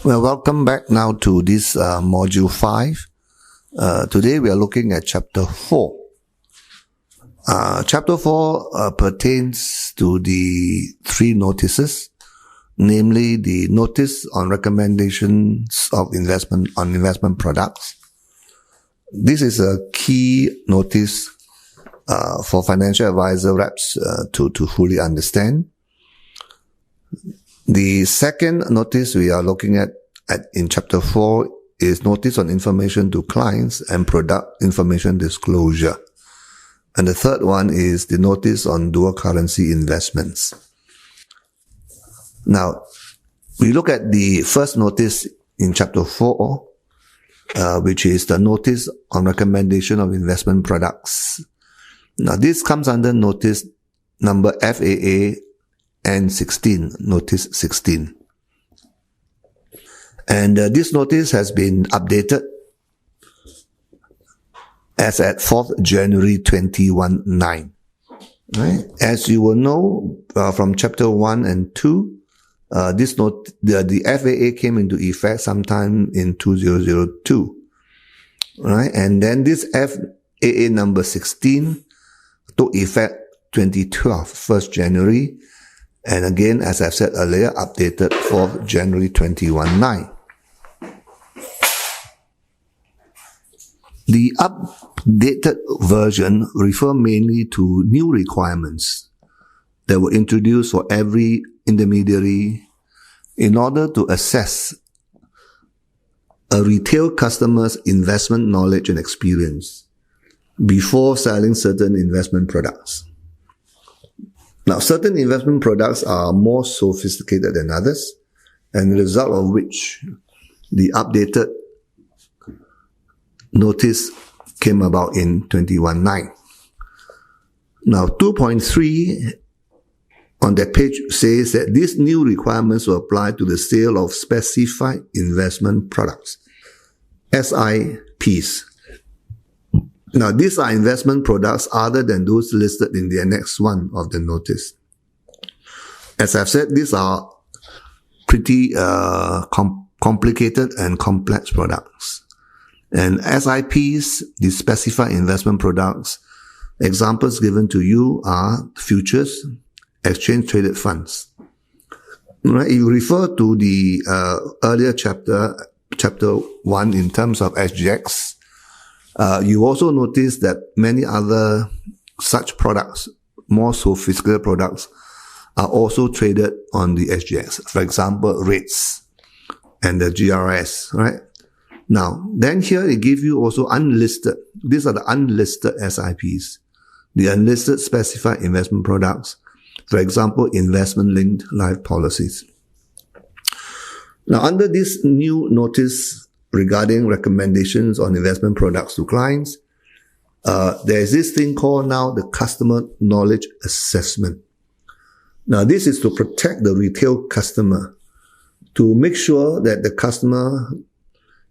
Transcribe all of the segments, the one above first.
Well, welcome back now to this module 5. Today we are looking at chapter 4. Chapter 4 pertains to the 3 notices, namely the notice on recommendations of investment products. This is a key notice for financial advisor reps to fully understand. The second notice we are looking at in chapter 4 is notice on information to clients and product information disclosure. And the third one is the notice on dual currency investments. Now, we look at the first notice in chapter 4, which is the notice on recommendation of investment products. Now, this comes under notice number FAA N16, notice 16. And this notice has been updated as at 4th January 2019. Right? As you will know from chapter 1 and 2, the FAA came into effect sometime in 2002. Right? And then this FAA number 16 took effect 2012, 1st January. And again, as I've said earlier, updated 4th January 2019. The updated version refer mainly to new requirements that were introduced for every intermediary in order to assess a retail customer's investment knowledge and experience before selling certain investment products. Now, certain investment products are more sophisticated than others, and the result of which the updated notice came about in 2019. Now, 2.3 on that page says that these new requirements will apply to the sale of specified investment products, SIPs. Now, these are investment products other than those listed in the Annex 1 of the notice. As I've said, these are pretty complicated and complex products. And SIPs, the specified investment products, examples given to you are futures, exchange-traded funds. Right? If you refer to the earlier chapter 1 in terms of SGX, you also notice that many other such products, more sophisticated products, are also traded on the SGX. For example, rates and the GRS, right? Now, then here it gives you also unlisted. These are the unlisted SIPs, the unlisted specified investment products. For example, investment-linked life policies. Now, under this new notice regarding recommendations on investment products to clients, there is this thing called now the customer knowledge assessment. Now, this is to protect the retail customer, to make sure that the customer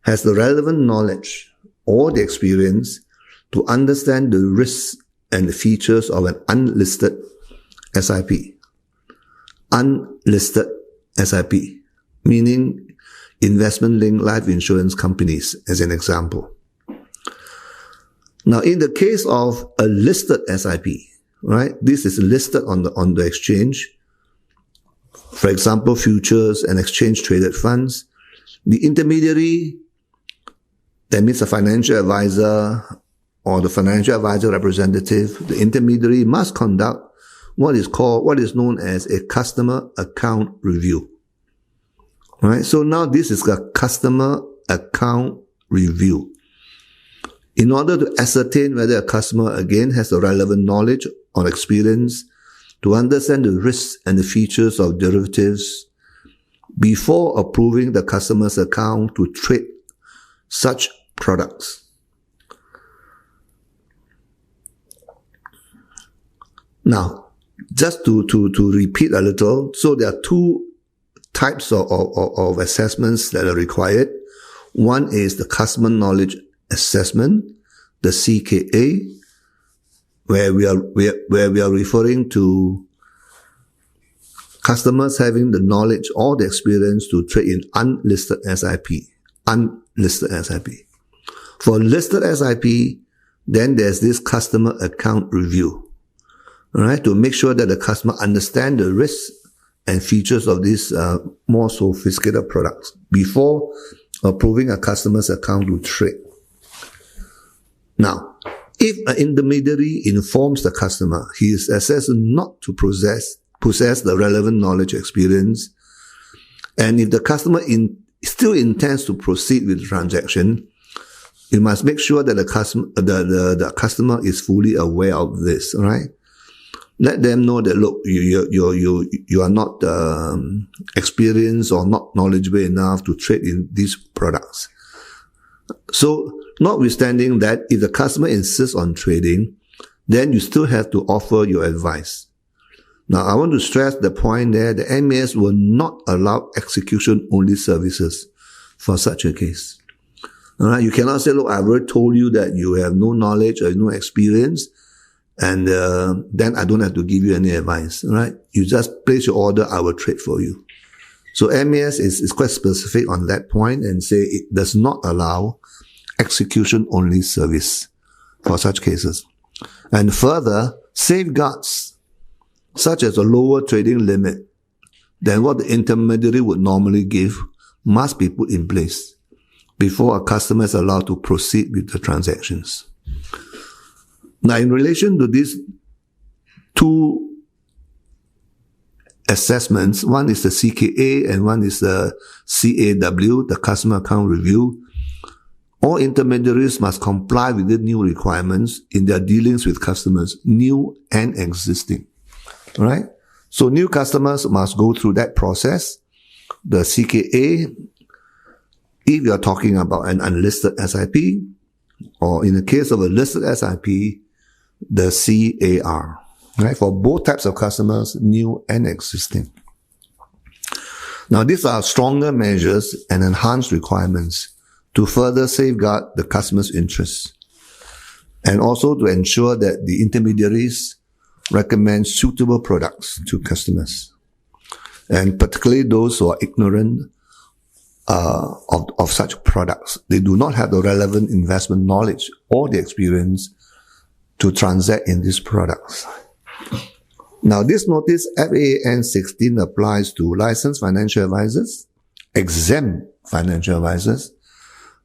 has the relevant knowledge or the experience to understand the risks and the features of an unlisted SIP. Unlisted SIP, meaning investment-linked life insurance companies, as an example. Now, in the case of a listed SIP, right, this is listed on the exchange. For example, futures and exchange-traded funds. The intermediary, that means a financial advisor or the financial advisor representative, the intermediary must conduct what is known as a customer account review. Right? So now this is a customer account review. In order to ascertain whether a customer again has the relevant knowledge or experience to understand the risks and the features of derivatives before approving the customer's account to trade such products. Now, just to repeat a little, so there are 2 types of assessments that are required. One is the customer knowledge assessment, the CKA, where we are referring to customers having the knowledge or the experience to trade in unlisted SIP. Unlisted SIP. For listed SIP, then there's this customer account review, all right, to make sure that the customer understand the risks and features of these more sophisticated products before approving a customer's account to trade. Now, if an intermediary informs the customer he is assessed not to possess the relevant knowledge experience, and if the customer still intends to proceed with the transaction, you must make sure that the customer is fully aware of this, right? Let them know that, look, you are not experienced or not knowledgeable enough to trade in these products. So, notwithstanding that, if the customer insists on trading, then you still have to offer your advice. Now, I want to stress the point there, the MAS will not allow execution-only services for such a case. All right, you cannot say, look, I've already told you that you have no knowledge or no experience, and then I don't have to give you any advice. All right, you just place your order, I will trade for you. So MAS is quite specific on that point and say it does not allow execution-only service for such cases. And further, safeguards such as a lower trading limit than what the intermediary would normally give must be put in place before a customer is allowed to proceed with the transactions. Now, in relation to these two assessments, one is the CKA and one is the CAW, the Customer Account Review, all intermediaries must comply with the new requirements in their dealings with customers, new and existing. All right? So new customers must go through that process. The CKA, if you are talking about an unlisted SIP, or in the case of a listed SIP, the CAR. Right? For both types of customers, new and existing. Now, these are stronger measures and enhanced requirements to further safeguard the customer's interests, and also to ensure that the intermediaries recommend suitable products to customers, and particularly those who are ignorant of such products. They do not have the relevant investment knowledge or the experience to transact in these products. Now, this notice FAN 16 applies to licensed financial advisors, exempt financial advisors.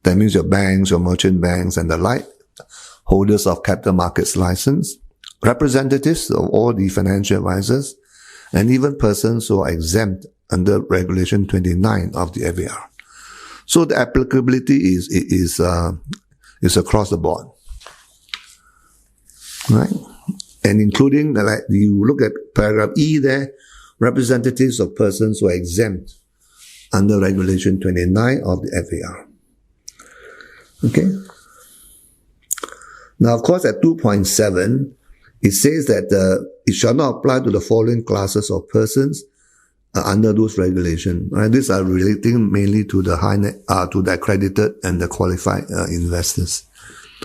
That means your banks, your merchant banks, and the like, holders of capital markets license, representatives of all the financial advisors, and even persons who are exempt under Regulation 29 of the FAR. So the applicability is across the board, right? And including, like you look at paragraph E there, representatives of persons who are exempt under Regulation 29 of the FAR. Okay. Now, of course, at 2.7, it says that it shall not apply to the following classes of persons under those regulations. Right? These are relating mainly to the to the accredited and the qualified investors.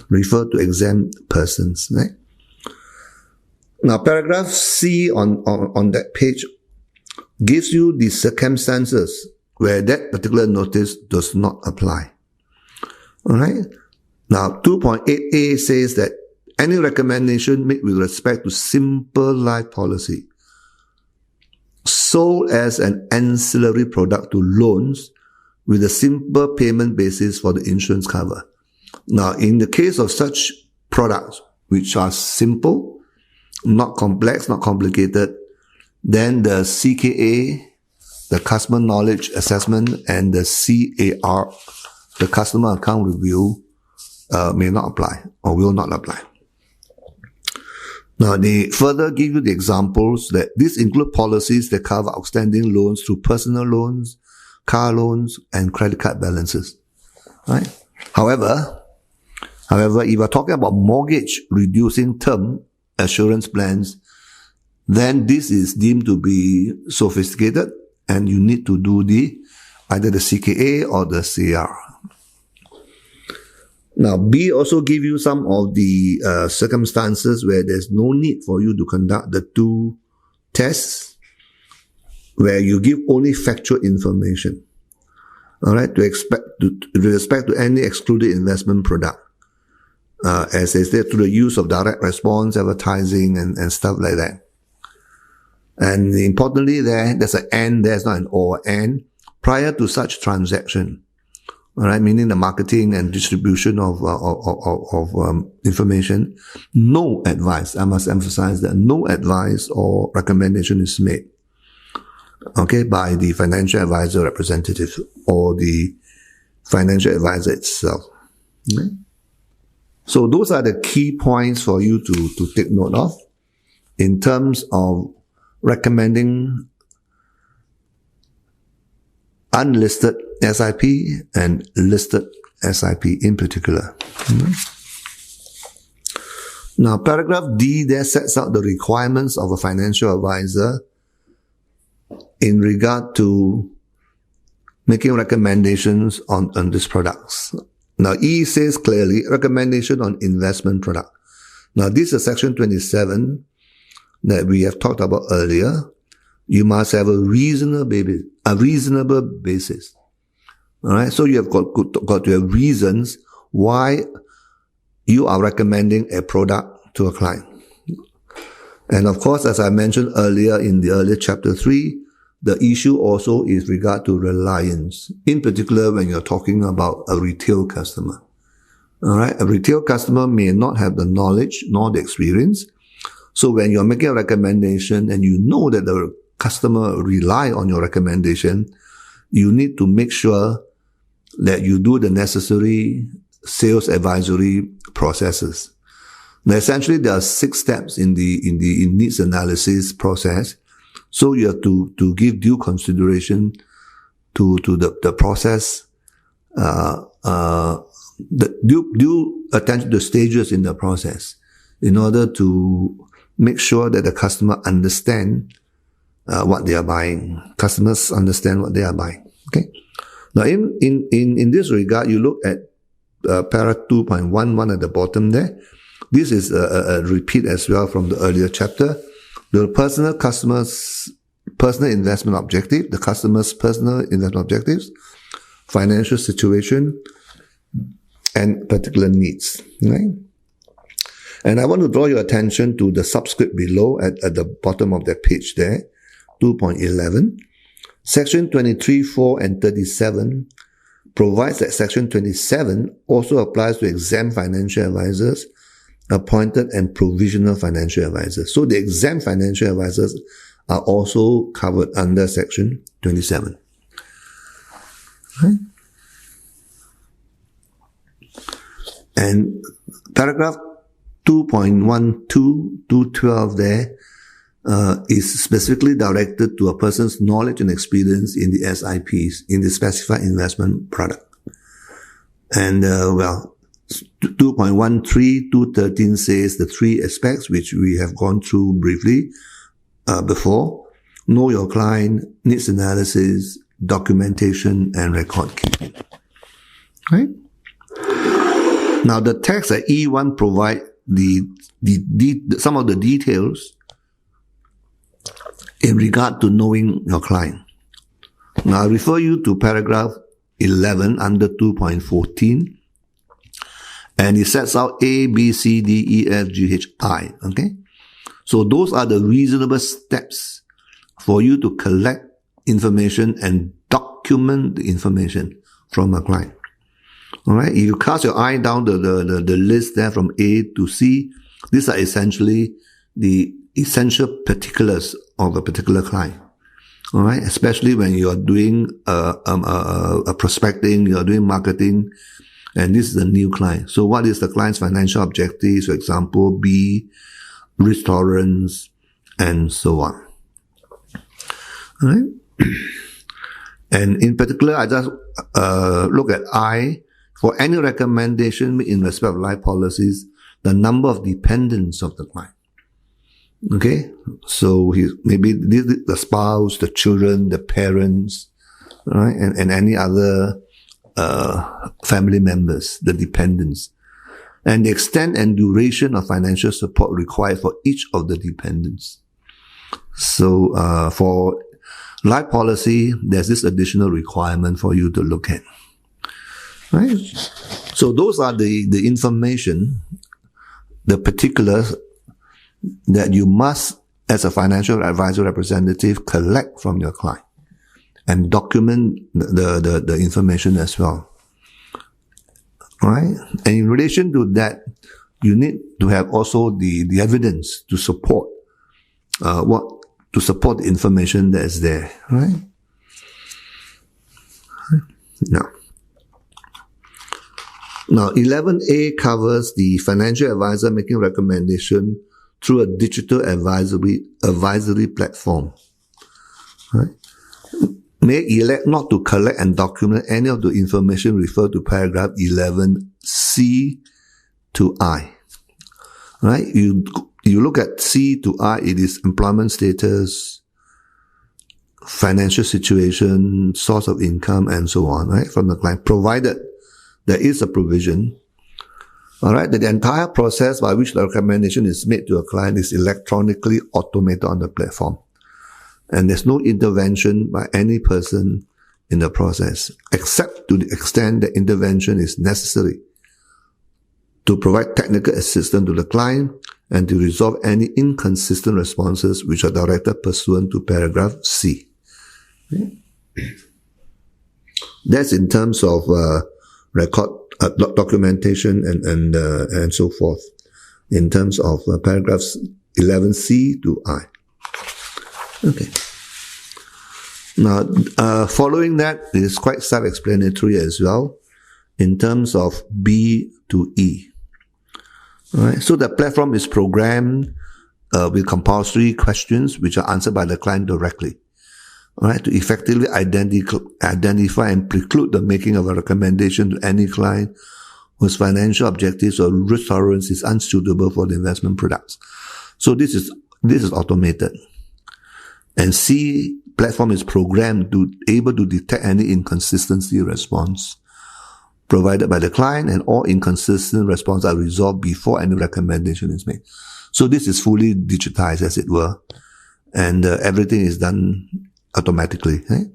Refer to exempt persons. Right? Now, paragraph C on that page gives you the circumstances where that particular notice does not apply. All right. Now, 2.8a says that any recommendation made with respect to simple life policy sold as an ancillary product to loans with a simple payment basis for the insurance cover. Now, in the case of such products, which are simple, not complex, not complicated, then the CKA, the Customer Knowledge Assessment, and the CAR, the Customer Account Review, may not apply or will not apply. Now, they further give you the examples that these include policies that cover outstanding loans through personal loans, car loans, and credit card balances. Right? However, if you're talking about mortgage reducing term assurance plans, then this is deemed to be sophisticated and you need to do either the CKA or the CAR. Now, B also give you some of the circumstances where there's no need for you to conduct the two tests. where you give only factual information. All right, with respect to any excluded investment product, as they said, through the use of direct response advertising and stuff like that. And importantly, there's an and, there's not an or, and prior to such transaction. All right, meaning the marketing and distribution of information, no advice. I must emphasize that no advice or recommendation is made, okay, by the financial advisor representative or the financial advisor itself. Okay? So those are the key points for you to take note of in terms of recommending unlisted SIP and listed SIP in particular. Now, paragraph D there sets out the requirements of a financial advisor in regard to making recommendations on these products. Now, E says clearly, recommendation on investment product. Now, this is section 27 that we have talked about earlier. You must have a reasonable basis. All right. So you have got to have reasons why you are recommending a product to a client. And of course, as I mentioned earlier in the earlier chapter 3, the issue also is regard to reliance, in particular when you're talking about a retail customer. All right. A retail customer may not have the knowledge nor the experience. So when you're making a recommendation and you know that the customer rely on your recommendation, you need to make sure that you do the necessary sales advisory processes. Now, essentially, there are 6 steps in the needs analysis process. So you have to give due consideration to the process, due attention to stages in the process in order to make sure that the customer understand what they are buying. Customers understand what they are buying. Okay. Now, in this regard, you look at paragraph 2.11 at the bottom there. This is a repeat as well from the earlier chapter. The personal investment objective, the customer's personal investment objectives, financial situation, and particular needs. Right? And I want to draw your attention to the subscript below at the bottom of that page there, 2.11. Section 23(4) and 37 provides that Section 27 also applies to exempt financial advisors, appointed and provisional financial advisors. So the exempt financial advisors are also covered under Section 27. Okay. And paragraph 2.12 to 12 there is specifically directed to a person's knowledge and experience in the SIPs, in the specified investment product. And, 2.13 to 13 says the 3 aspects which we have gone through briefly before: know your client, needs analysis, documentation, and record keeping. Right? Now, the text at E1 provide some of the details in regard to knowing your client. Now, I refer you to paragraph 11 under 2.14. And it sets out A, B, C, D, E, F, G, H, I. Okay? So those are the reasonable steps for you to collect information and document the information from a client. Alright? If you cast your eye down the list there from A to C, these are essentially the essential particulars of a particular client. Alright? Especially when you are doing a prospecting, you are doing marketing, and this is a new client. So what is the client's financial objectives? For example, B, risk tolerance, and so on. All right. And in particular, I just look at I. For any recommendation in respect of life policies, the number of dependents of the client. Okay. So maybe the spouse, the children, the parents, right, and any other family members, the dependents, and the extent and duration of financial support required for each of the dependents. So, for Life policy, there's this additional requirement for you to look at. Right? So those are the information, the particulars that you must, as a financial advisor representative, collect from your client and document the information as well. Right? And in relation to that, you need to have also the evidence to support the information that is there, right? Now 11A covers the financial advisor making recommendation through a digital advisory platform, right? May elect not to collect and document any of the information referred to paragraph 11C to I. Right? You look at C to I, it is employment status, financial situation, source of income, and so on, right? From the client, provided there is a provision, all right, that the entire process by which the recommendation is made to a client is electronically automated on the platform. And there's no intervention by any person in the process, except to the extent that intervention is necessary to provide technical assistance to the client and to resolve any inconsistent responses which are directed pursuant to paragraph C. Okay. That's in terms of record documentation and so forth, in terms of paragraphs 11C to I. Okay. Now, following that is quite self-explanatory as well, in terms of B to E. All right. So the platform is programmed with compulsory questions which are answered by the client directly. All right, to effectively identify and preclude the making of a recommendation to any client whose financial objectives or risk tolerance is unsuitable for the investment products. So this is automated. And C platform is programmed to able to detect any inconsistency response provided by the client, and all inconsistent responses are resolved before any recommendation is made. So this is fully digitized, as it were, and everything is done automatically. Right?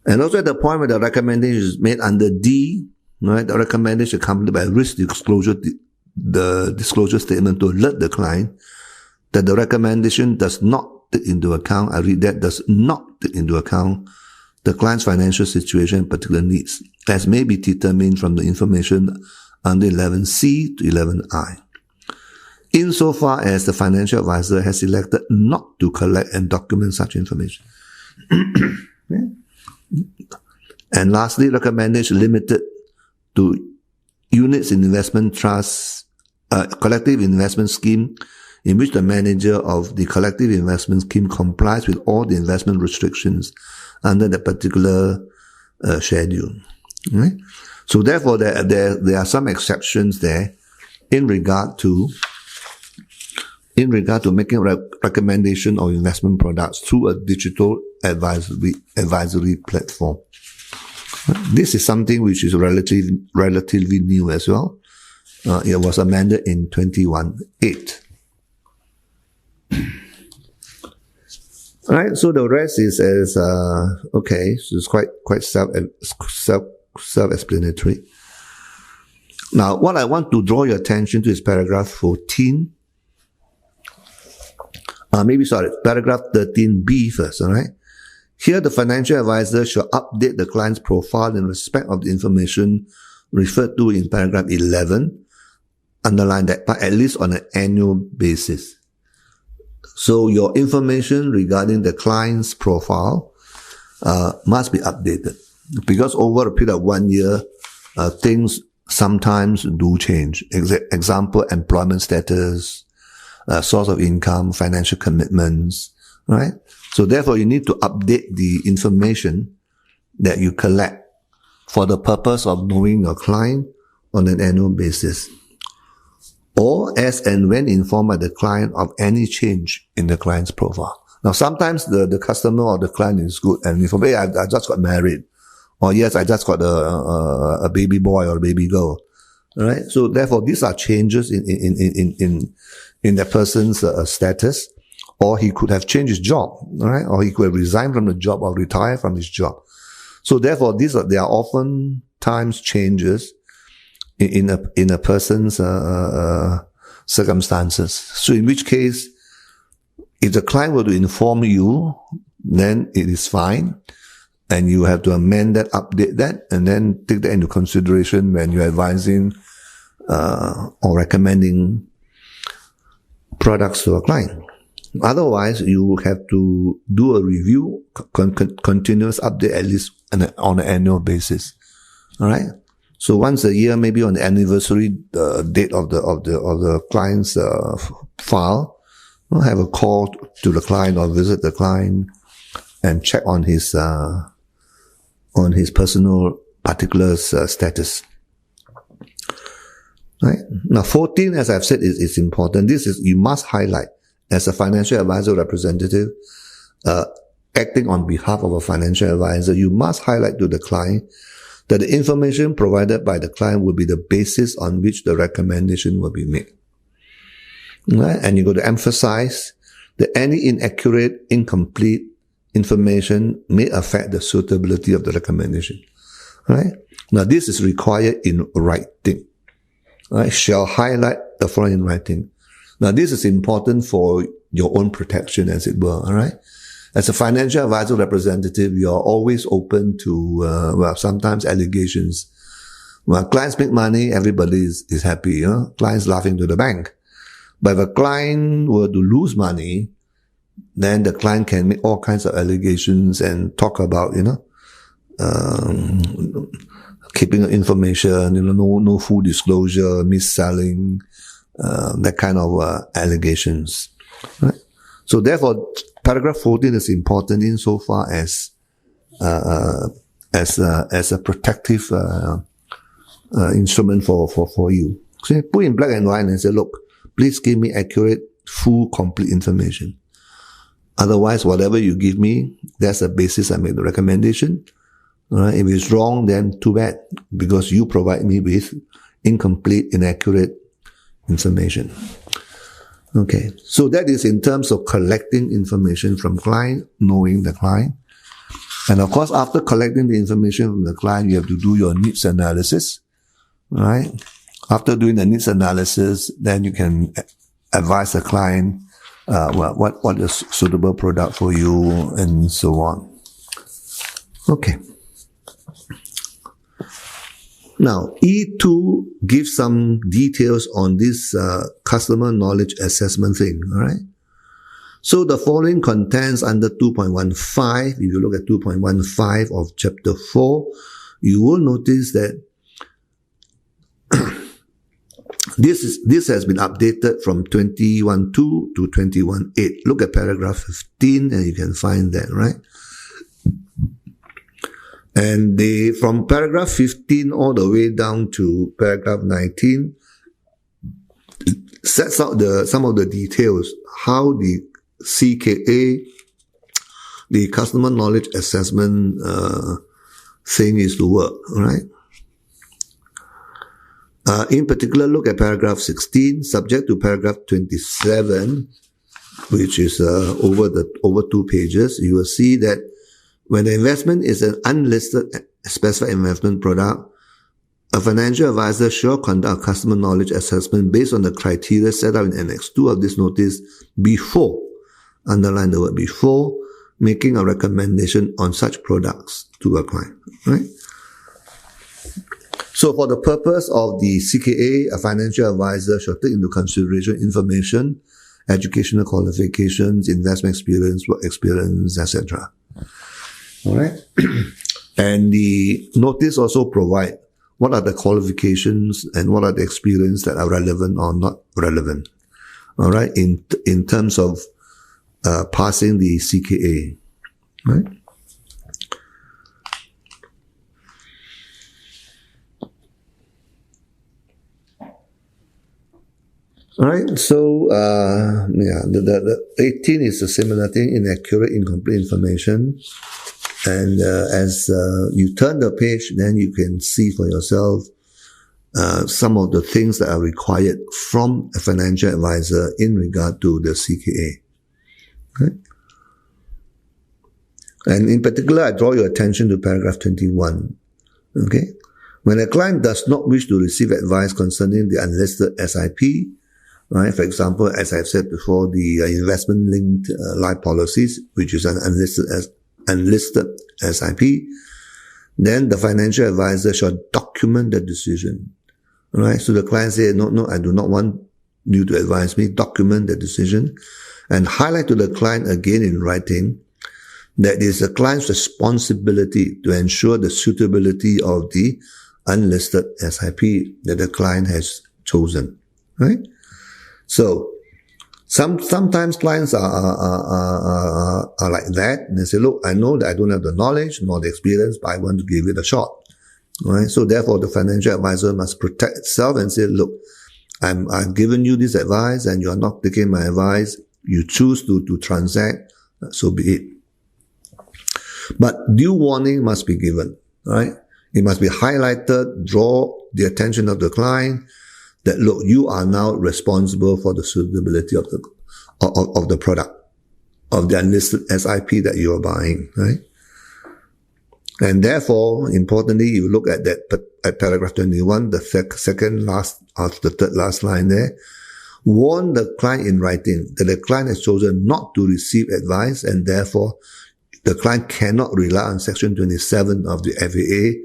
And also at the point where the recommendation is made under D, right, the recommendation accompanied by a risk disclosure, the disclosure statement to alert the client that the recommendation does not take into account, I read that, does not take into account the client's financial situation and particular needs, as may be determined from the information under 11C to 11I. Insofar as the financial advisor has elected not to collect and document such information. And lastly, recommendation limited to units in investment trusts, collective investment scheme in which the manager of the collective investment scheme complies with all the investment restrictions under the particular schedule. Right? So therefore, there are some exceptions there in regard to making recommendation of investment products through a digital advisory platform. This is something which is relatively new as well. It was amended in 2018. All right, so the rest is okay. So it's quite self-explanatory. Now, what I want to draw your attention to is paragraph 14. Paragraph 13B first, all right? Here, the financial advisor shall update the client's profile in respect of the information referred to in paragraph 11, underline that part, at least on an annual basis. So your information regarding the client's profile must be updated, because over a period of 1 year, things sometimes do change. Example, employment status, source of income, financial commitments, right? So therefore, you need to update the information that you collect for the purpose of knowing your client on an annual basis, or as and when informed by the client of any change in the client's profile. Now, sometimes the customer or the client is good and inform, hey, I just got married, or yes, I just got a baby boy or a baby girl. All right. So therefore, these are changes in the person's status, or he could have changed his job, all right? Or he could have resigned from the job or retired from his job. So therefore, there are often times changes in a person's circumstances. So in which case, if the client were to inform you, then it is fine. And you have to amend that, update that, and then take that into consideration when you're advising or recommending products to a client. Otherwise, you have to do a review, continuous update at least on an annual basis. All right. So once a year, maybe on the anniversary date of the client's file, we'll have a call to the client or visit the client and check on his personal particulars status. Right. Now, 14, as I've said, is important. You must highlight as a financial advisor representative, acting on behalf of a financial advisor, you must highlight to the client that the information provided by the client will be the basis on which the recommendation will be made. Right? And you got to emphasize that any inaccurate, incomplete information may affect the suitability of the recommendation. Right? Now, this is required in writing. Right? Shall highlight the following in writing. Now, this is important for your own protection, as it were. All right. As a financial advisor representative, you are always open to, sometimes allegations. When clients make money, everybody is happy, you know, clients laughing to the bank. But if a client were to lose money, then the client can make all kinds of allegations and talk about, you know, keeping information, you know, no full disclosure, mis-selling, that kind of allegations. Right? So therefore, paragraph 14 is important insofar as a protective instrument for you. So put in black and white and say, look, please give me accurate, full, complete information. Otherwise, whatever you give me, that's the basis I make the recommendation. All right? If it's wrong, then too bad, because you provide me with incomplete, inaccurate information. Okay, so that is in terms of collecting information from client, knowing the client. And of course, after collecting the information from the client, you have to do your needs analysis, right? After doing the needs analysis, then you can advise the client, what is suitable product for you and so on. Okay. Now, E2 gives some details on this customer knowledge assessment thing, all right? So the following contents under 2.15, if you look at 2.15 of chapter 4, you will notice that this has been updated from 21.2 to 21.8. Look at paragraph 15 and you can find that, right? And from paragraph 15 all the way down to paragraph 19 sets out some of the details, how the CKA, the customer knowledge assessment thing is to work, right? In particular, look at paragraph 16, subject to paragraph 27, which is over 2 pages. You will see that when the investment is an unlisted specified investment product, a financial advisor shall conduct a customer knowledge assessment based on the criteria set out in Annex 2 of this notice before, underline the word before, making a recommendation on such products to a client, right? So for the purpose of the CKA, a financial advisor shall take into consideration information, educational qualifications, investment experience, work experience, etc. All right. And the notice also provide what are the qualifications and what are the experience that are relevant or not relevant. All right. In terms of passing the CKA. Right. All right. So, the 18 is a similar thing, inaccurate, incomplete information. And as you turn the page, then you can see for yourself some of the things that are required from a financial advisor in regard to the CKA. Right? And in particular, I draw your attention to paragraph 21. Okay? When a client does not wish to receive advice concerning the unlisted SIP, right? For example, as I've said before, the investment-linked life policies, which is an unlisted SIP, then the financial advisor shall document the decision. Right? So the client says, no, I do not want you to advise me. Document the decision and highlight to the client again in writing that it is the client's responsibility to ensure the suitability of the unlisted SIP that the client has chosen. Right? So sometimes clients are like that, and they say, look, I know that I don't have the knowledge nor the experience, but I want to give it a shot. Right? So therefore, the financial advisor must protect itself and say, look, I've given you this advice and you are not taking my advice. You choose to transact, so be it. But due warning must be given, right? It must be highlighted, draw the attention of the client that, look, you are now responsible for the suitability of the product, of the unlisted SIP that you are buying, right? And therefore, importantly, you look at at paragraph 21, the second last, after the third last line there, warn the client in writing that the client has chosen not to receive advice, and therefore the client cannot rely on section 27 of the FAA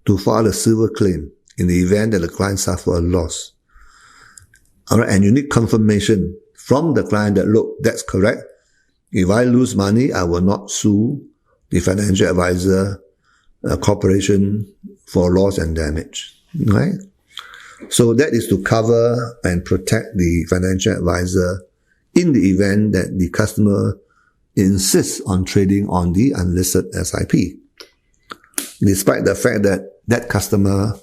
to file a civil claim in the event that the client suffer a loss. Alright, and you need confirmation from the client that, look, that's correct. If I lose money, I will not sue the financial advisor corporation for loss and damage. Right? So that is to cover and protect the financial advisor in the event that the customer insists on trading on the unlisted SIP, despite the fact that that customer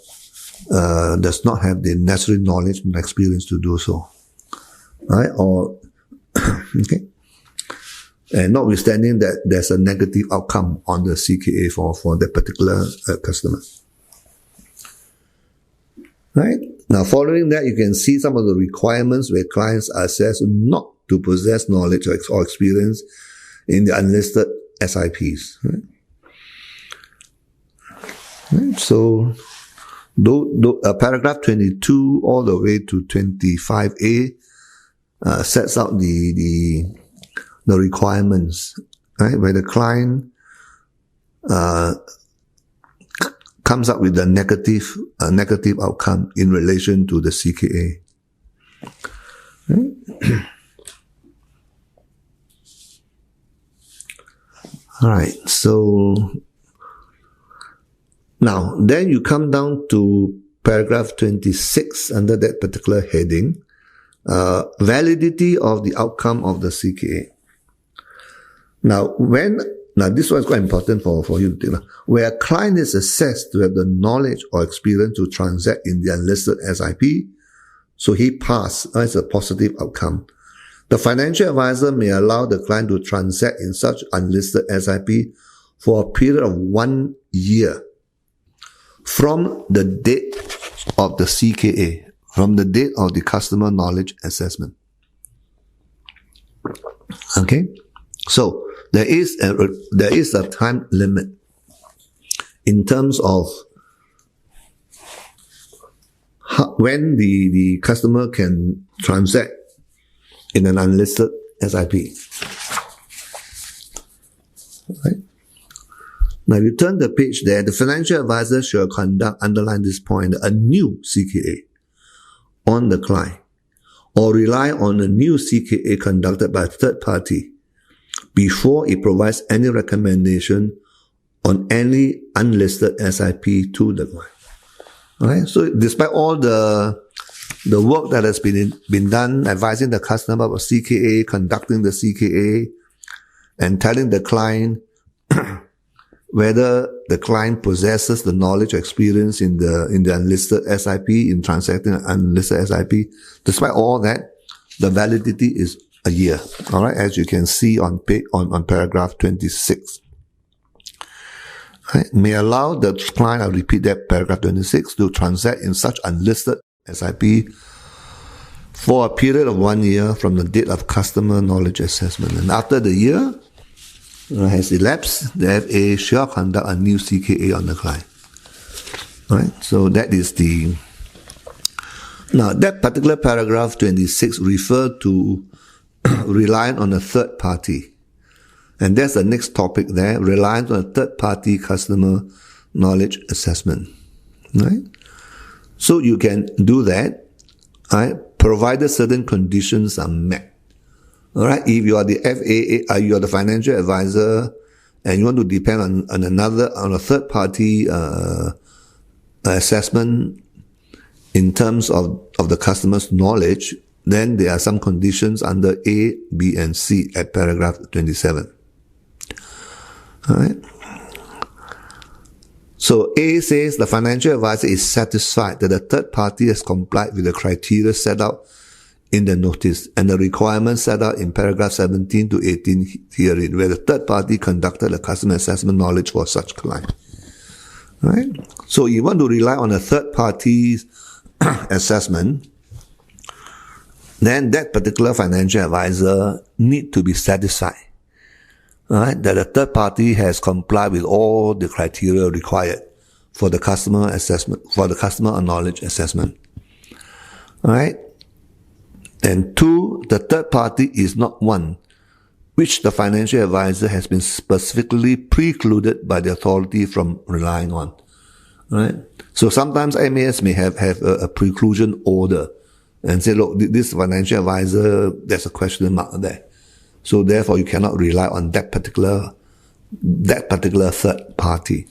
does not have the necessary knowledge and experience to do so. Right? Or, okay. And notwithstanding that there's a negative outcome on the CKA for that particular customer. Right? Now, following that, you can see some of the requirements where clients are assessed not to possess knowledge or experience in the unlisted SIPs. Right? Right? So, paragraph 22 all the way to 25A sets out the requirements, right? Where the client comes up with a negative outcome in relation to the CKA. Right? All right. So now, then you come down to paragraph 26 under that particular heading, validity of the outcome of the CKA. Now, this one is quite important for you to take. Where a client is assessed to have the knowledge or experience to transact in the unlisted SIP, so he passed, that's a positive outcome. The financial advisor may allow the client to transact in such unlisted SIP for a period of 1 year from the date of the CKA, from the date of the customer knowledge assessment. Okay? So, there is a time limit in terms of when the customer can transact in an unlisted SIP. Right? Now, if you turn the page there, the financial advisor shall conduct, underline this point, a new CKA on the client, or rely on a new CKA conducted by a third party before it provides any recommendation on any unlisted SIP to the client. Alright, so despite all the work that has been done, advising the customer about CKA, conducting the CKA, and telling the client whether the client possesses the knowledge or experience in the unlisted SIP, in transacting an unlisted SIP, despite all that, the validity is a year. All right, as you can see on paragraph 26. Right? May allow the client, I'll repeat that, paragraph 26, to transact in such unlisted SIP for a period of 1 year from the date of customer knowledge assessment. And after the year has elapsed, the FA shall conduct a new CKA on the client. Right? So that is the... Now, that particular paragraph 26 referred to reliance on a third party. And that's the next topic there, reliance on a third party customer knowledge assessment. Right? So you can do that, right, provided certain conditions are met. Alright, if you are the FA, you are the financial advisor, and you want to depend on a third party assessment in terms of the customer's knowledge, then there are some conditions under A, B, and C at paragraph 27. Alright. So A says the financial advisor is satisfied that the third party has complied with the criteria set out in the notice and the requirements set out in paragraph 17 to 18 herein, where the third party conducted a customer assessment knowledge for such client. Right? So you want to rely on a third party's assessment, then that particular financial advisor need to be satisfied, right, that the third party has complied with all the criteria required for the customer assessment, for the customer knowledge assessment. Right? And two, the third party is not one which the financial advisor has been specifically precluded by the authority from relying on. Right? So sometimes MAS may have a preclusion order and say, look, this financial advisor, there's a question mark there. So therefore you cannot rely on that particular third party.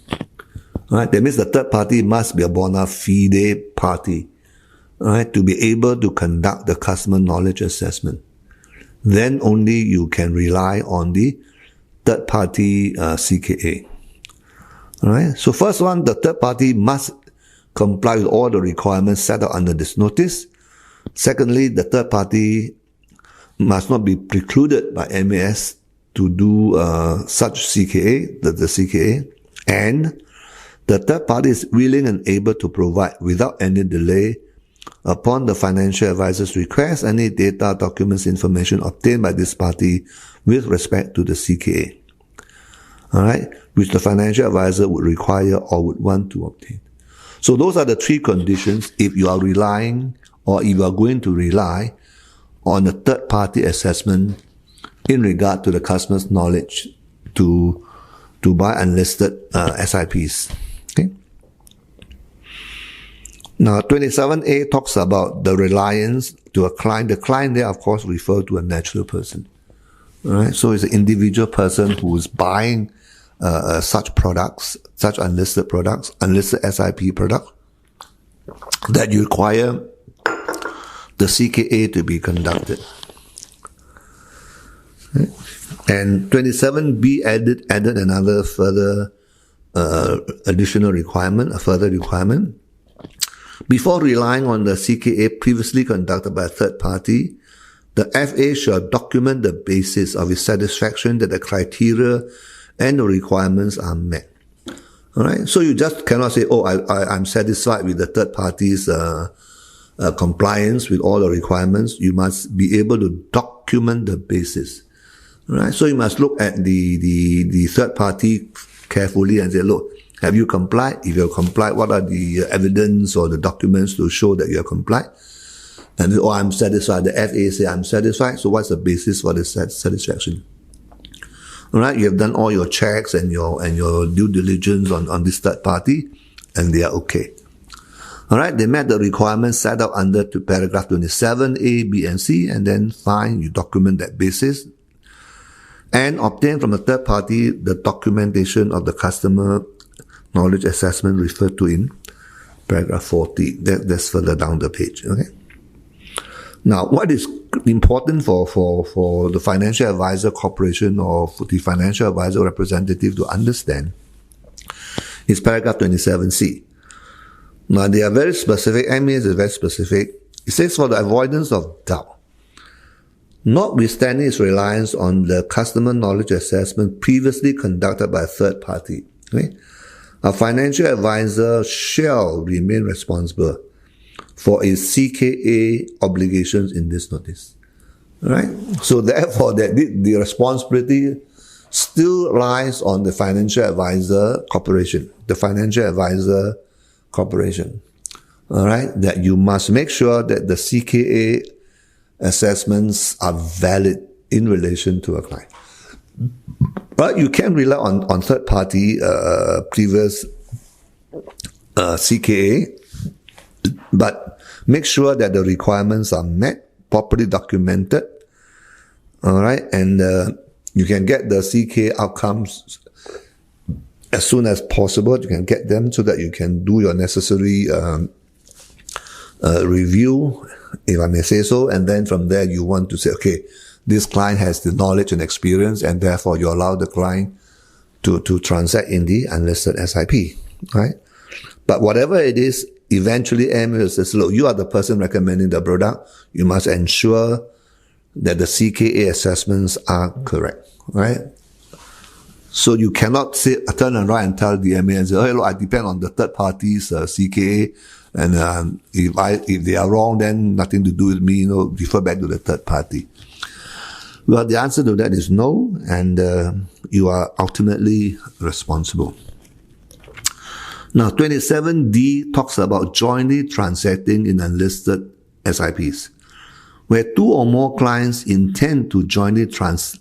Right? That means the third party must be a bona fide party, right, to be able to conduct the customer knowledge assessment. Then only you can rely on the third party CKA. Alright, so first one, the third party must comply with all the requirements set out under this notice. Secondly, the third party must not be precluded by MAS to do such CKA, the CKA, and the third party is willing and able to provide without any delay upon the financial advisor's request any data, documents, information obtained by this party with respect to the CKA. Alright, which the financial advisor would require or would want to obtain. So those are the three conditions if you are relying or if you are going to rely on a third party assessment in regard to the customer's knowledge to buy unlisted SIPs. Okay. Now 27A talks about the reliance to a client. The client there, of course, refers to a natural person. Right? So it's an individual person who is buying such products, such unlisted products, unlisted SIP products, that you require the CKA to be conducted. Right? And 27B added another further additional requirement, a further requirement. Before relying on the CKA previously conducted by a third party, the FA shall document the basis of its satisfaction that the criteria and the requirements are met. Alright, so you just cannot say, oh, I'm satisfied with the third party's compliance with all the requirements. You must be able to document the basis. Alright, so you must look at the third party carefully and say, look, have you complied? If you have complied, what are the evidence or the documents to show that you have complied? And I'm satisfied. The FA say I'm satisfied. So what's the basis for this satisfaction? Alright, you have done all your checks and your due diligence on this third party, and they are okay. Alright, they met the requirements set out under to paragraph 27, A, B, and C, and then fine, you document that basis. And obtain from the third party the documentation of the customer knowledge assessment referred to in paragraph 40. That's further down the page. Okay. Now, what is important for the financial advisor corporation or for the financial advisor representative to understand is paragraph 27C. Now, they are very specific. MAS is very specific. It says for the avoidance of doubt, notwithstanding its reliance on the customer knowledge assessment previously conducted by a third party, okay, a financial advisor shall remain responsible for its CKA obligations in this notice. Right? So therefore, the responsibility still lies on the financial advisor corporation, all right, that you must make sure that the CKA assessments are valid in relation to a client. But you can rely on third-party previous CKA, but make sure that the requirements are met, properly documented, all right, and you can get the CKA outcomes as soon as possible. You can get them so that you can do your necessary review, if I may say so, and then from there you want to say, okay, this client has the knowledge and experience, and therefore you allow the client to transact in the unlisted SIP, right? But whatever it is, eventually MAS says, look, you are the person recommending the product. You must ensure that the CKA assessments are correct, right? So you cannot turn around and tell the MAS, hey, look, I depend on the third party's CKA, and if they are wrong, then nothing to do with me, defer back to the third party. Well, the answer to that is no, and you are ultimately responsible. Now, 27D talks about jointly transacting in unlisted SIPs, where two or more clients intend to jointly transact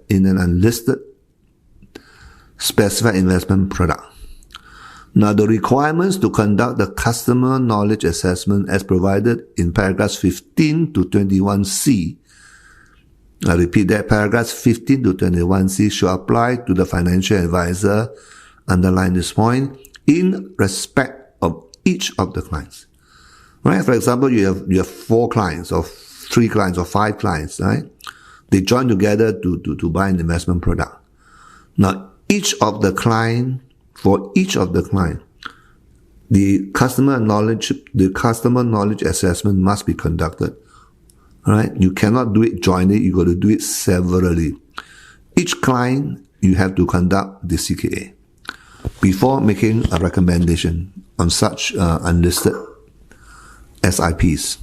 in an unlisted specified investment product. Now, the requirements to conduct the customer knowledge assessment as provided in paragraphs 15 to 21C, I repeat that, paragraphs 15 to 21C should apply to the financial advisor, underline this point, in respect of each of the clients. Right? For example, you have 4 clients, or 3 clients, or 5 clients, right? They join together to buy an investment product. Now, for each of the client, the customer knowledge assessment must be conducted. All right? You cannot do it jointly, you got to do it severally. Each client, you have to conduct the CKA before making a recommendation on such unlisted SIPs.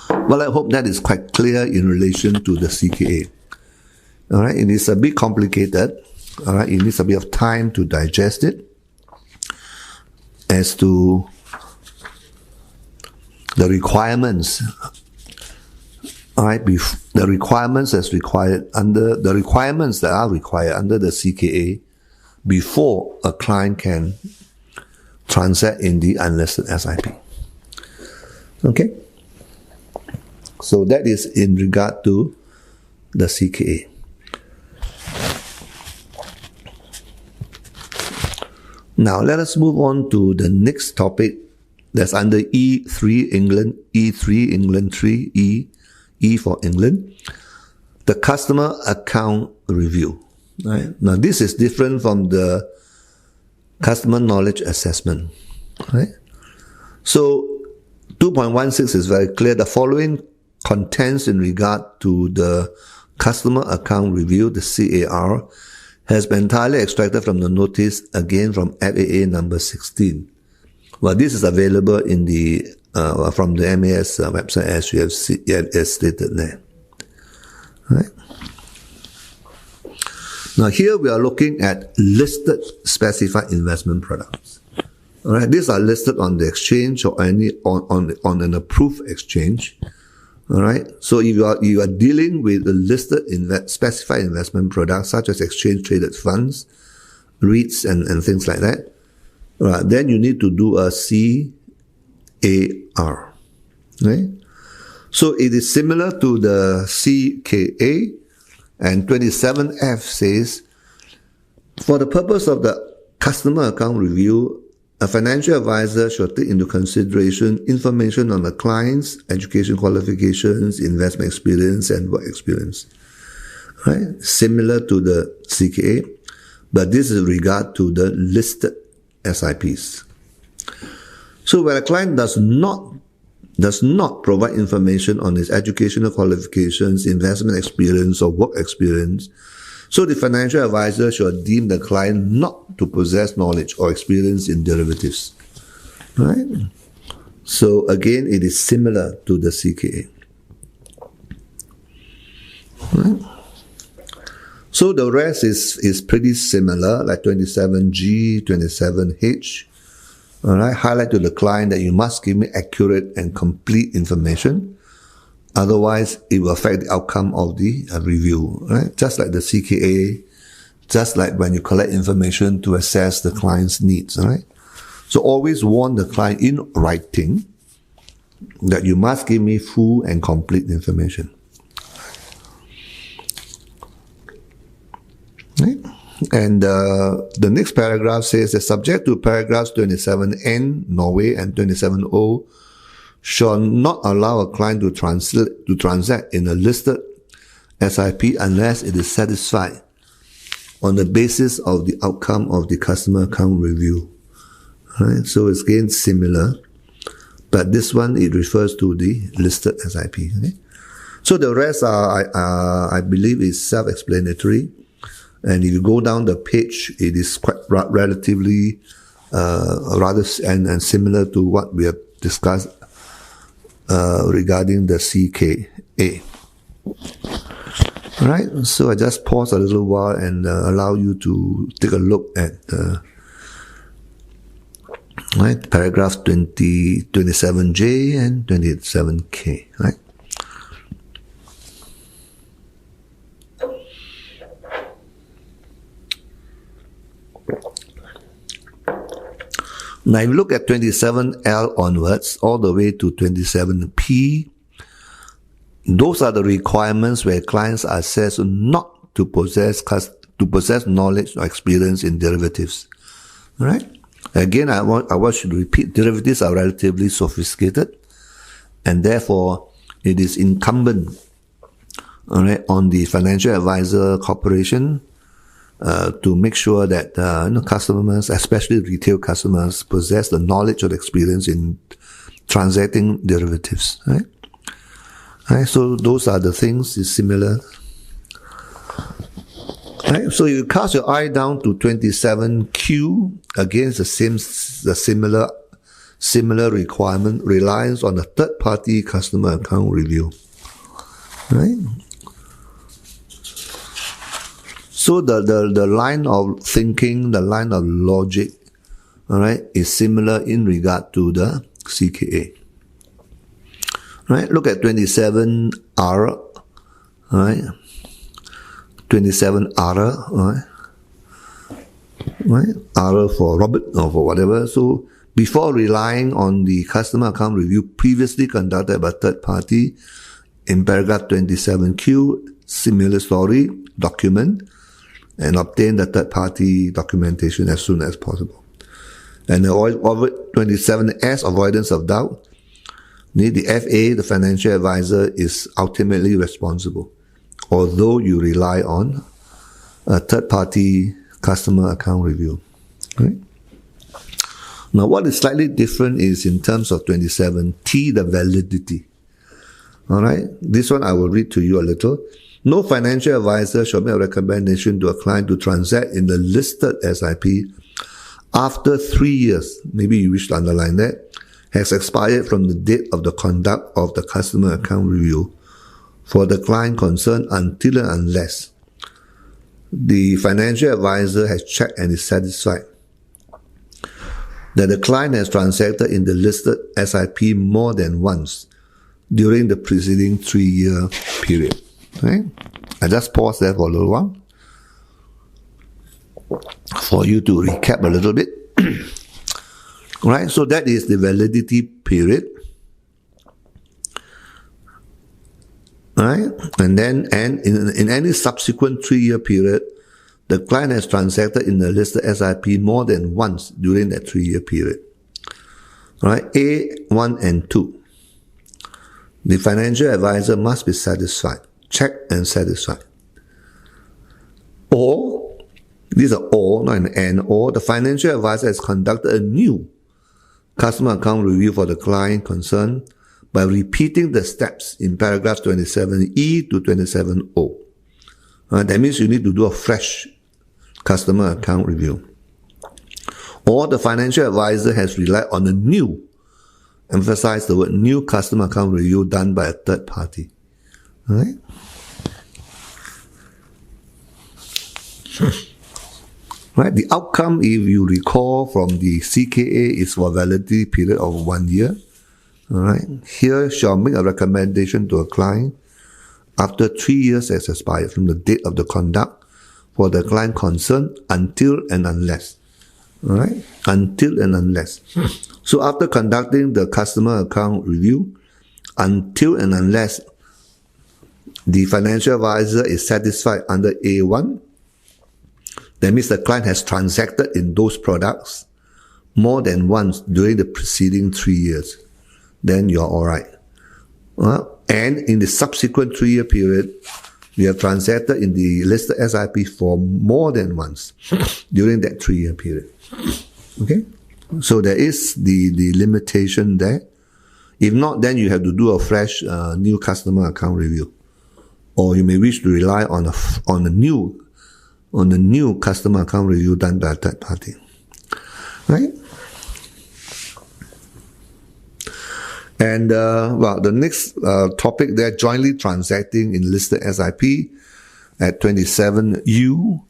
Well, I hope that is quite clear in relation to the CKA. All right, it is a bit complicated. All right, it needs a bit of time to digest it as to the requirements. All right, the requirements that are required under the CKA before a client can transact in the unlisted SIP. Okay, so that is in regard to the CKA. Now let us move on to the next topic that's under E3 England, E3 England 3, E for England, the customer account review. Right? Now this is different from the customer knowledge assessment. Right? So 2.16 is very clear. The following contents in regard to the customer account review, the CAR, has been entirely extracted from the notice, again from FAA number 16. Well, this is available in the from the MAS website, as you have as stated there. Right. Now here we are looking at listed specified investment products. All right, these are listed on the exchange or on an approved exchange. All right. So if you are dealing with a listed specified investment products such as exchange traded funds, REITs, and things like that, right, then you need to do a CAR. Right. So it is similar to the CKA, and 27F says, for the purpose of the customer account review, a financial advisor should take into consideration information on the client's education qualifications, investment experience, and work experience. Right? Similar to the CKA, but this is in regard to the listed SIPs. So when a client does not provide information on his educational qualifications, investment experience, or work experience, So the financial advisor shall deem the client not to possess knowledge or experience in derivatives. Right? So again, it is similar to the CKA. Right? So the rest is pretty similar, like 27G, 27H. All right, highlight to the client that you must give me accurate and complete information. Otherwise, it will affect the outcome of the review, right? Just like the CKA, just like when you collect information to assess the client's needs, right? So always warn the client in writing that you must give me full and complete information. Right? And the next paragraph says that subject to paragraphs 27N, Norway, and 27O, shall not allow a client to transact in a listed SIP unless it is satisfied on the basis of the outcome of the customer account review. Right? So it's again similar, but this one, it refers to the listed SIP. Okay? So the rest I believe is self-explanatory. And if you go down the page, it is quite relatively rather and similar to what we have discussed regarding the CKA. All right, so I just pause a little while and allow you to take a look at right, paragraph 27J and 27K, right? Now, if you look at 27L onwards, all the way to 27P, those are the requirements where clients are assessed not to possess knowledge or experience in derivatives. All right? Again, I want you to repeat, derivatives are relatively sophisticated, and therefore it is incumbent, all right, on the financial advisor corporation to make sure that customers, especially retail customers, possess the knowledge or experience in transacting derivatives. Right? Right? So those are the things is similar. Right? So you cast your eye down to 27Q, against the similar requirement, reliance on a third-party customer account review. Right? So the line of thinking, the line of logic, all right, is similar in regard to the CKA. Right? Look at 27R, all right? 27R, right? R for Robert or for whatever. So before relying on the customer account review previously conducted by third party, in paragraph 27Q, similar story, document and obtain the third party documentation as soon as possible. And 27S, avoidance of doubt. The FA, the financial advisor, is ultimately responsible, although you rely on a third-party customer account review. Right? Now, what is slightly different is in terms of 27T, the validity. All right? This one I will read to you a little. No financial advisor shall make a recommendation to a client to transact in the listed SIP after 3 years, maybe you wish to underline that, has expired from the date of the conduct of the customer account review for the client concerned until and unless the financial advisor has checked and is satisfied that the client has transacted in the listed SIP more than once during the preceding 3-year period. Right? I just pause there for a little while for you to recap a little bit. Right? So that is the validity period. Right? And then in any subsequent 3-year period, the client has transacted in the listed SIP more than once during that 3-year period. Right? A, 1 and 2. The financial advisor must be satisfied. Check and satisfied. Or, these are or, not an and, or the financial advisor has conducted a new customer account review for the client concerned by repeating the steps in paragraphs 27E to 27O. That means you need to do a fresh customer account review. Or the financial advisor has relied on a new, emphasize the word new, customer account review done by a third party. All right? Right? The outcome, if you recall from the CKA, is for a validity period of 1 year. All right? Here shall make a recommendation to a client after 3 years has expired from the date of the conduct for the client concerned until and unless. All right? Until and unless. So after conducting the customer account review, until and unless the financial advisor is satisfied under A1, that means the client has transacted in those products more than once during the preceding 3 years, then you're all right. And in the subsequent 3-year period, you have transacted in the listed SIP for more than once during that 3-year period. Okay? So there is the limitation there. If not, then you have to do a fresh new customer account review. Or you may wish to rely on a new customer account review done by a third party. Right? And, the next topic there, jointly transacting in listed SIP at 27U.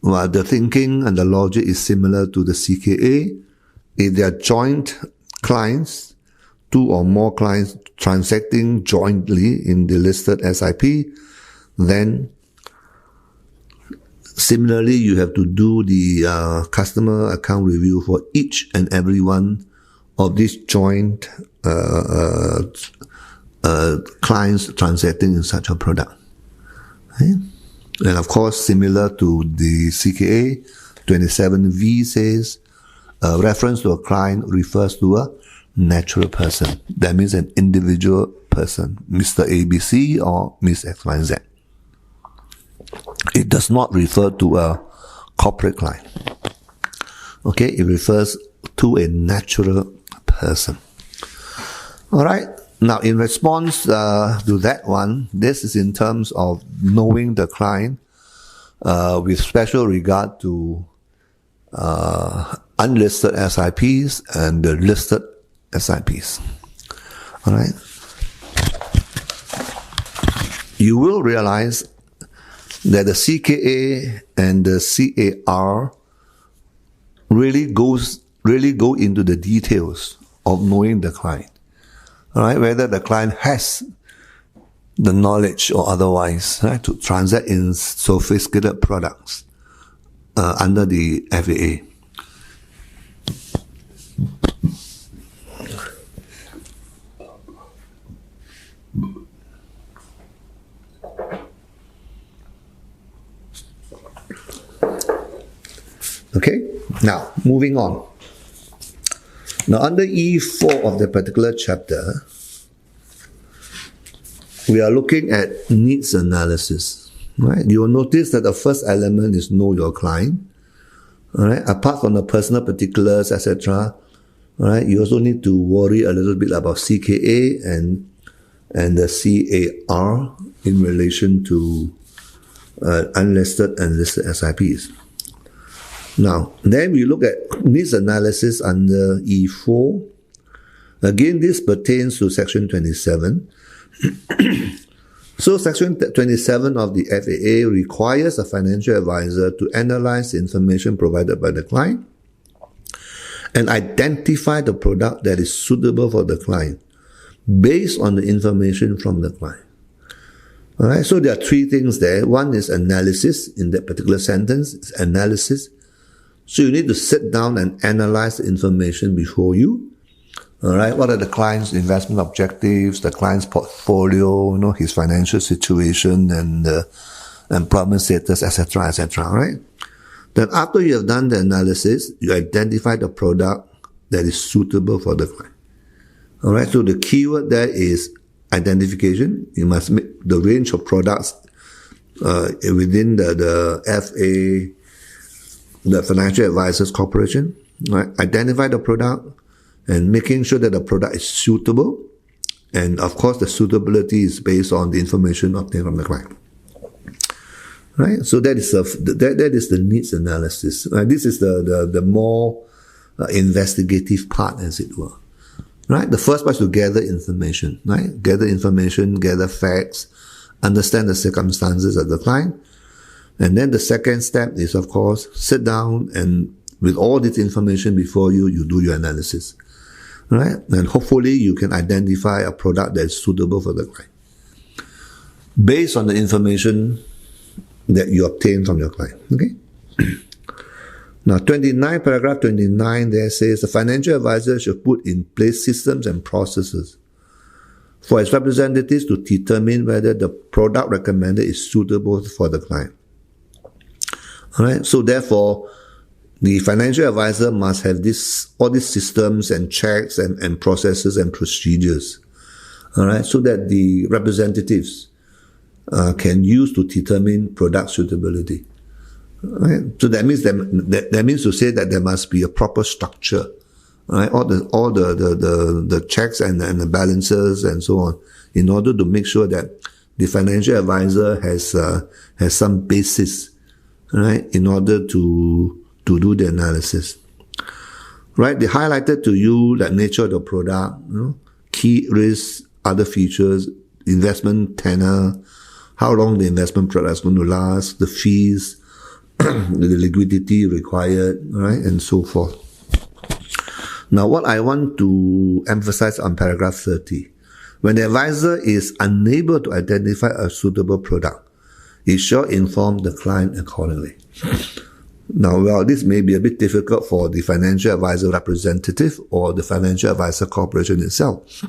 Well, the thinking and the logic is similar to the CKA. If they are joint clients, 2 or more clients transacting jointly in the listed SIP, then similarly, you have to do the customer account review for each and every one of these joint clients transacting in such a product. Okay? And of course, similar to the CKA, 27V says, reference to a client refers to a natural person. That means an individual person, Mr. ABC or Miss XYZ. It does not refer to a corporate client. Okay, it refers to a natural person. All right. Now, in response to that one, this is in terms of knowing the client with special regard to unlisted SIPs and the listed SIPs. All right. You will realize that the CKA and the CAR really go into the details of knowing the client. All right, whether the client has the knowledge or otherwise, right, to transact in sophisticated products under the FAA. Okay, now moving on. Now under E4 of the particular chapter, we are looking at needs analysis. Right? You will notice that the first element is know your client. All right, apart from the personal particulars, etc. All right, you also need to worry a little bit about CKA and the CAR in relation to unlisted and listed SIPs. Now, then we look at needs analysis under E4. Again, this pertains to Section 27. So Section 27 of the FAA requires a financial advisor to analyze the information provided by the client and identify the product that is suitable for the client based on the information from the client. All right, so there are 3 things there. One is analysis in that particular sentence. It's analysis. So you need to sit down and analyze the information before you. All right, what are the client's investment objectives, the client's portfolio, his financial situation and employment status, etc., etc. Right? Then after you have done the analysis, you identify the product that is suitable for the client. All right, so the keyword there is identification. You must make the range of products within the FA, the Financial Advisors Corporation, right? Identify the product and making sure that the product is suitable. And of course, the suitability is based on the information obtained from the client. right? So that is the needs analysis. This is the more investigative part, as it were. Right? The first part is to gather information, right? Gather information, gather facts, understand the circumstances of the client. And then the second step is, of course, sit down and with all this information before you, you do your analysis, right? And hopefully you can identify a product that is suitable for the client based on the information that you obtain from your client, okay? Now, paragraph 29 there says the financial advisor should put in place systems and processes for its representatives to determine whether the product recommended is suitable for the client. All right. So therefore, the financial advisor must have all these systems and checks and processes and procedures. All right. So that the representatives can use to determine product suitability. Right? So that means to say that there must be a proper structure, right? All the checks and the balances and so on, in order to make sure that the financial advisor has some basis, right, in order to do the analysis. Right? They highlighted to you the nature of the product, key risks, other features, investment tenor, how long the investment product is going to last, the fees, the liquidity required, right, and so forth. Now, what I want to emphasize on paragraph 30, when the advisor is unable to identify a suitable product, it shall inform the client accordingly. Now, well, this may be a bit difficult for the financial advisor representative or the financial advisor corporation itself.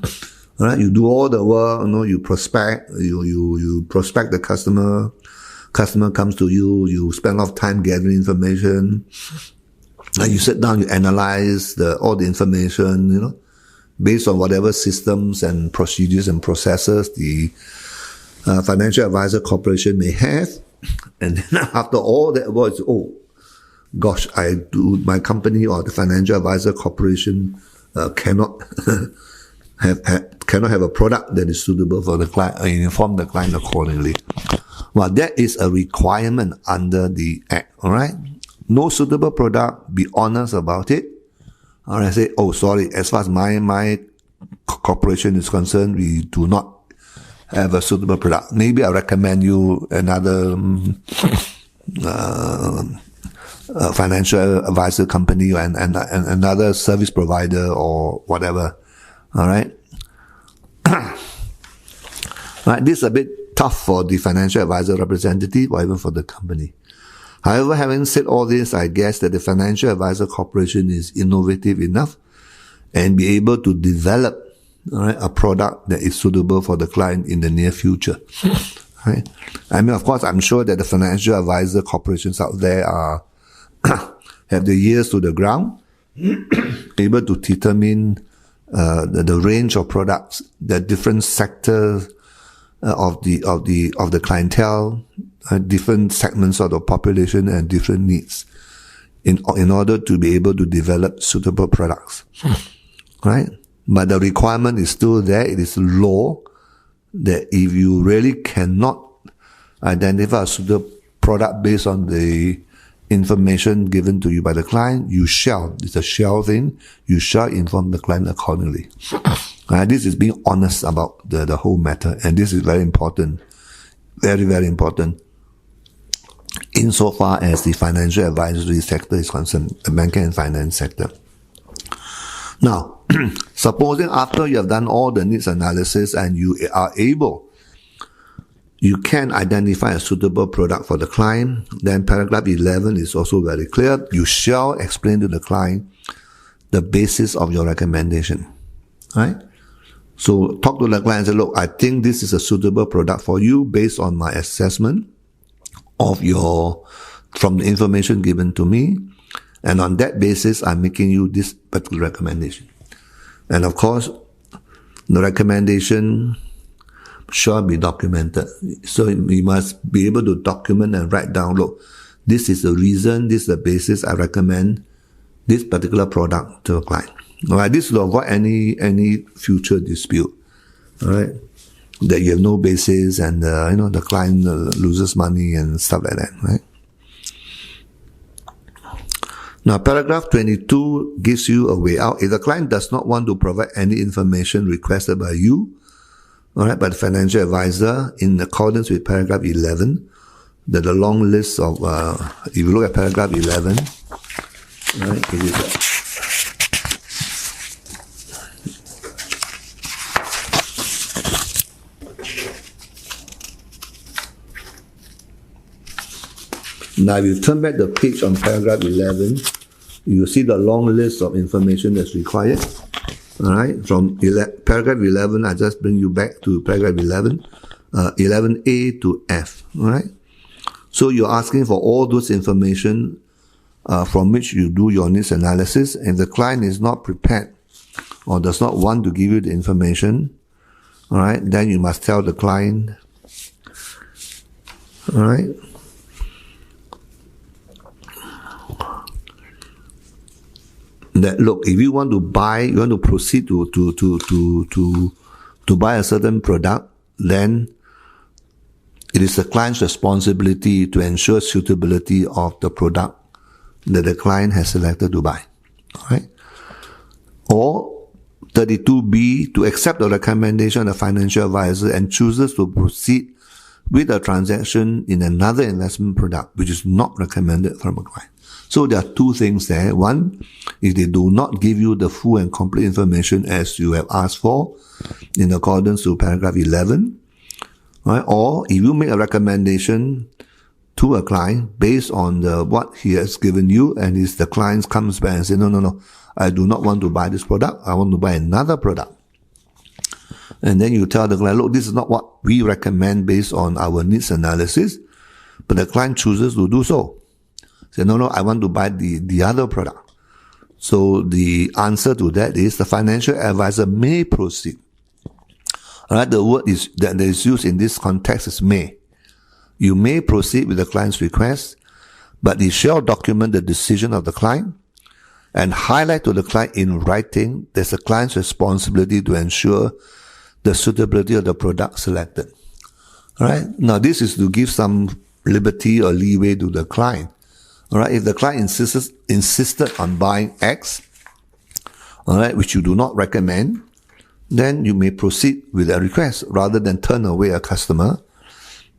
All right, you do all the work, you prospect, you prospect the customer. Customer comes to you, you spend a lot of time gathering information, and you sit down, you analyze all the information, based on whatever systems and procedures and processes the financial advisor corporation may have. And then after all that work, oh gosh, my company or the financial advisor corporation cannot have a product that is suitable for the client, and inform the client accordingly. Well, that is a requirement under the Act, all right? No suitable product, be honest about it. All right, say, oh, sorry, as far as my corporation is concerned, we do not have a suitable product. Maybe I recommend you another financial advisor company and another service provider or whatever, all right? Right, this is a bit tough for the financial advisor representative or even for the company. However, having said all this, I guess that the financial advisor corporation is innovative enough and be able to develop, all right, a product that is suitable for the client in the near future. Right? I mean, of course, I'm sure that the financial advisor corporations out there have their ears to the ground, able to determine the range of products, the different sectors of the clientele, different segments of the population and different needs in order to be able to develop suitable products. Right? But the requirement is still there. It is law that if you really cannot identify a suitable product based on the information given to you by the client, it's a shall thing, you shall inform the client accordingly. This is being honest about the whole matter, and this is very important, very, very important, insofar as the financial advisory sector is concerned, the banking and finance sector. Now, supposing after you have done all the needs analysis and you can identify a suitable product for the client, then paragraph 11 is also very clear. You shall explain to the client the basis of your recommendation, right? So talk to the client and say, look, I think this is a suitable product for you based on my assessment from the information given to me. And on that basis, I'm making you this particular recommendation. And of course, the recommendation shall be documented. So you must be able to document and write down, look, this is the reason, this is the basis I recommend this particular product to a client. All right, this will avoid any future dispute. All right. that you have no basis and the client loses money and stuff like that, right? Now, paragraph 22 gives you a way out. If the client does not want to provide any information requested by you, all right, by the financial advisor, in accordance with paragraph 11, the long list of, if you look at paragraph 11, right, it is now, if you turn back the page on paragraph 11, you see the long list of information that's required. All right, from paragraph 11, I just bring you back to paragraph 11, 11A to F. All right, so you're asking for all those information from which you do your needs analysis. If the client is not prepared or does not want to give you the information, all right, then you must tell the client, all right, that look, if you want to buy, you want to proceed to buy a certain product, then it is the client's responsibility to ensure suitability of the product that the client has selected to buy. All right? Or 32B, to accept the recommendation of the financial advisor and chooses to proceed with a transaction in another investment product which is not recommended from a client. So there are two things there. One, if they do not give you the full and complete information as you have asked for in accordance to paragraph 11, right? Or if you make a recommendation to a client based on what he has given you, and the client comes back and says, no, I do not want to buy this product, I want to buy another product. And then you tell the client, look, this is not what we recommend based on our needs analysis, but the client chooses to do so. Say, no, I want to buy the other product. So the answer to that is the financial advisor may proceed. All right, the word that is used in this context is may. You may proceed with the client's request, but he shall document the decision of the client and highlight to the client in writing there's the client's responsibility to ensure the suitability of the product selected. All right, now this is to give some liberty or leeway to the client. All right, if the client insisted on buying X, all right, which you do not recommend, then you may proceed with a request rather than turn away a customer.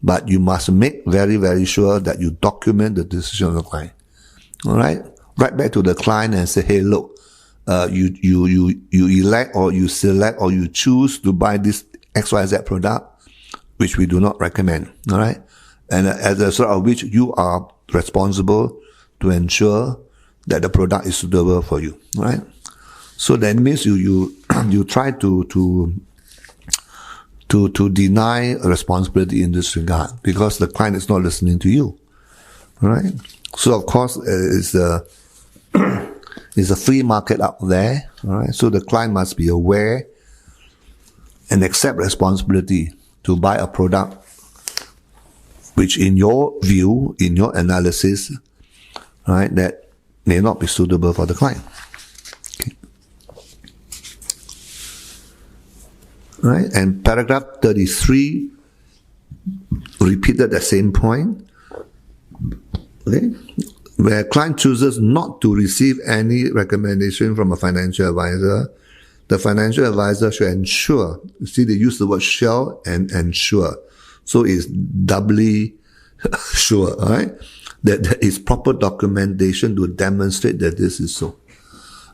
But you must make very, very sure that you document the decision of the client. All right, write back to the client and say, hey, look, you elect or you select or you choose to buy this XYZ product, which we do not recommend. All right, and as a result of which you are responsible to ensure that the product is suitable for you, right? So that means you try to deny responsibility in this regard because the client is not listening to you, right? So of course it's a free market out there, all right? So the client must be aware and accept responsibility to buy a product which in your view, in your analysis, right, that may not be suitable for the client. Okay. Right, and paragraph 33 repeated the same point. Okay, where a client chooses not to receive any recommendation from a financial advisor, the financial advisor should ensure, you see they use the word shall and ensure. So it's doubly sure, all right, that there is proper documentation to demonstrate that this is so.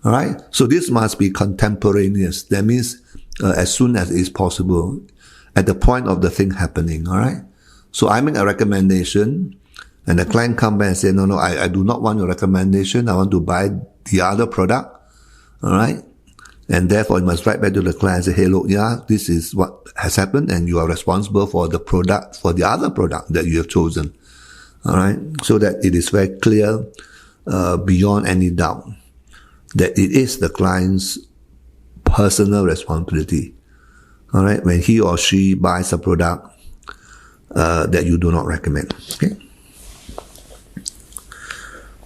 All right, so this must be contemporaneous. That means as soon as is possible, at the point of the thing happening. All right, so I make a recommendation, and the client come back and say, no, I do not want your recommendation. I want to buy the other product. All right. And therefore, you must write back to the client and say, hey, look, yeah, this is what has happened and you are responsible for the product, for the other product that you have chosen. All right. So that it is very clear, beyond any doubt, that it is the client's personal responsibility. All right. When he or she buys a product, that you do not recommend. Okay.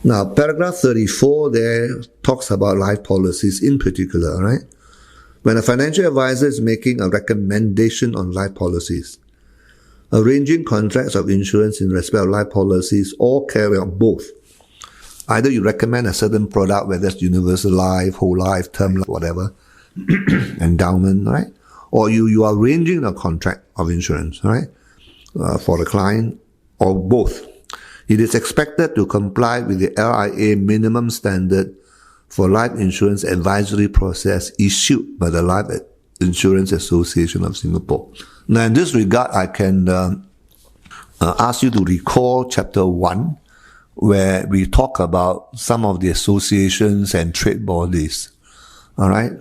Now, paragraph 34 there talks about life policies in particular, right? when a financial advisor is making a recommendation on life policies, arranging contracts of insurance in respect of life policies, or carry out both. Either you recommend a certain product, whether it's universal life, whole life, term life, whatever, endowment, right? Or you are arranging a contract of insurance, right, for the client, or both. It is expected to comply with the LIA minimum standard for life insurance advisory process issued by the Life Insurance Association of Singapore. Now, in this regard, I can ask you to recall Chapter 1, where we talk about some of the associations and trade bodies, all right,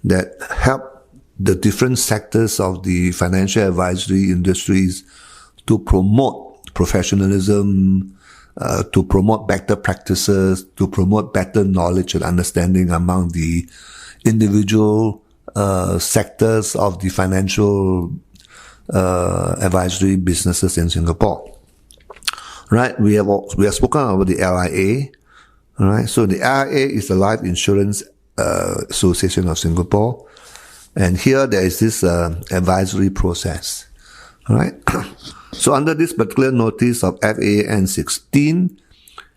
that help the different sectors of the financial advisory industries to promote professionalism, to promote better practices, to promote better knowledge and understanding among the individual sectors of the financial advisory businesses in Singapore. Right? We have spoken about the LIA. All right? So the LIA is the Life Insurance Association of Singapore. And here there is this advisory process. All right? So under this particular notice of FAN 16,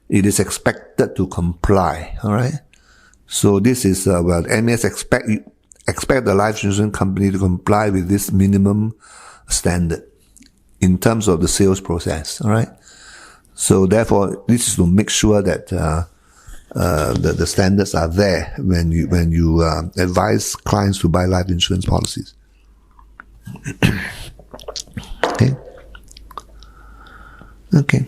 it is expected to comply. All right? So this is, MAS expect the life insurance company to comply with this minimum standard in terms of the sales process. All right? So therefore, this is to make sure that the standards are there when you advise clients to buy life insurance policies. Okay.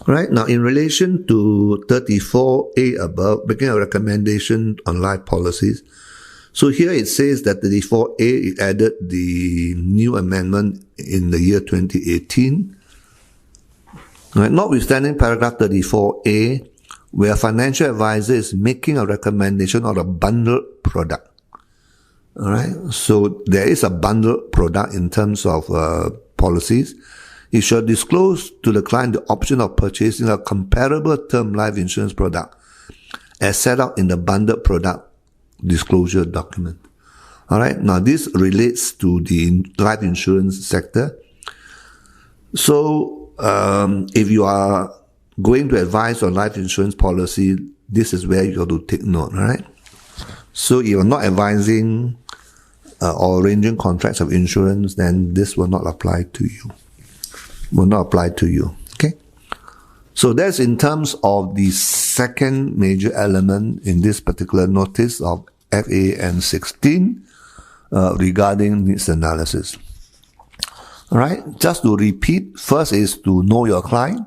Right, now in relation to 34A above, making a recommendation on life policies. So here it says that 34A, it added the new amendment in the year 2018. Right, notwithstanding paragraph 34A, where a financial advisor is making a recommendation on a bundled product. All right, so there is a bundled product in terms of policies. It shall disclose to the client the option of purchasing a comparable term life insurance product as set out in the bundled product disclosure document. All right, now this relates to the life insurance sector. So if you are going to advise on life insurance policy, this is where you have to take note. All right, so if you are not advising or arranging contracts of insurance, then this will not apply to you. Okay? So that's in terms of the second major element in this particular notice of FAN 16 regarding needs analysis. All right? Just to repeat, first is to know your client.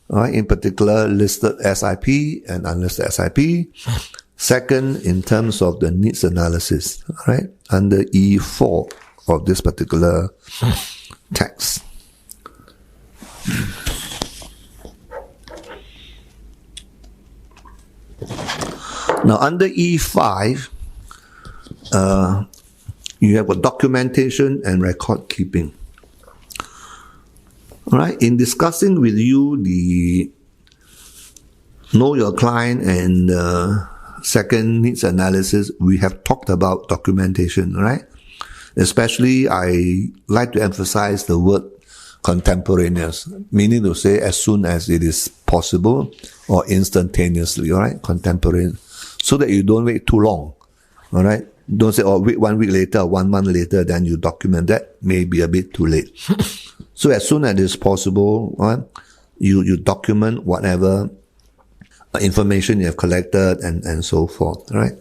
All right? In particular, listed SIP and unlisted SIP. Second, in terms of the needs analysis, all right, under E4 of this particular text. Now, under E5, you have a documentation and record keeping. All right, in discussing with you the know your client and second needs analysis, we have talked about documentation, right? Especially, I like to emphasize the word contemporaneous, meaning to say as soon as it is possible or instantaneously, all right? Contemporaneous, so that you don't wait too long, all right? Don't say, oh, wait 1 week later, 1 month later, then you document. That may be a bit too late. So as soon as it is possible, right, you document whatever information you have collected and so forth, right?